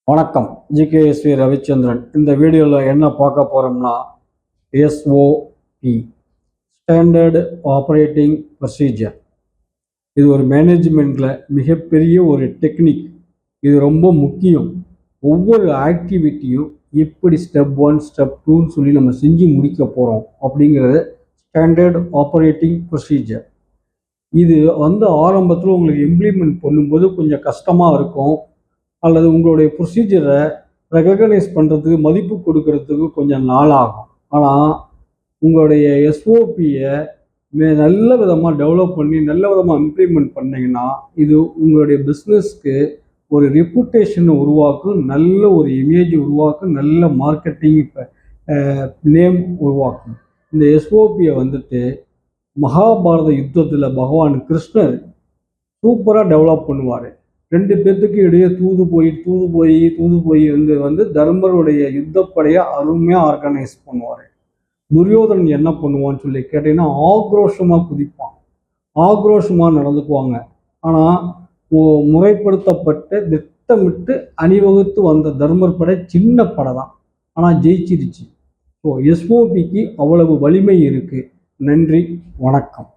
வணக்கம். ஜிகேஎஸ்வி ரவிச்சந்திரன். இந்த வீடியோவில் என்ன பார்க்க போகிறோம்னா, எஸ்ஓபி ஸ்டாண்டர்டு ஆப்ரேட்டிங் ப்ரொசீஜர். இது ஒரு மேனேஜ்மெண்ட்டில் மிகப்பெரிய ஒரு டெக்னிக். இது ரொம்ப முக்கியம். ஒவ்வொரு ஆக்டிவிட்டியும் எப்படி ஸ்டெப் 1 ஸ்டெப் 2ன்னு சொல்லி நம்ம செஞ்சு முடிக்க போகிறோம் அப்படிங்கிறது ஸ்டாண்டர்டு ஆப்ரேட்டிங் ப்ரொசீஜர். இது ஆரம்பத்தில் உங்களுக்கு இம்ப்ளிமெண்ட் பண்ணும்போது கொஞ்சம் கஷ்டமாக இருக்கும், அல்லது உங்களுடைய ப்ரொசீஜரை ரெகக்னைஸ் பண்ணுறதுக்கு மதிப்பு கொடுக்கறதுக்கு கொஞ்சம் நாள் ஆகும். ஆனால் உங்களுடைய எஸ்ஓபியை நல்ல விதமாக டெவலப் பண்ணி நல்ல விதமாக இம்ப்ளிமெண்ட் பண்ணிங்கன்னா இது உங்களுடைய பிஸ்னஸ்க்கு ஒரு ரெப்புடேஷனை உருவாக்கும், நல்ல ஒரு இமேஜ் உருவாக்கும், நல்ல மார்க்கெட்டிங் நேம் உருவாக்கும். இந்த எஸ்ஓபியை மகாபாரத யுத்தத்தில் பகவான் கிருஷ்ணர் சூப்பராக டெவலப் பண்ணுவார். 2 பேர்த்துக்கு இடையே தூது போய் தர்மருடைய யுத்தப்படையை அருமையாக ஆர்கனைஸ் பண்ணுவார். துரியோதனன் என்ன பண்ணுவான்னு சொல்லி கேட்டீங்கன்னா, ஆக்ரோஷமாக குதிப்பான், ஆக்ரோஷமாக நடந்துக்குவாங்க. ஆனால் முறைப்படுத்தப்பட்ட திட்டமிட்டு அணிவகுத்து வந்த தர்மர் படை சின்ன படை தான், ஆனால் ஜெயிச்சிருச்சு. ஸோ எஸ்ஓபிக்கு அவ்வளவு வலிமை இருக்குது. நன்றி, வணக்கம்.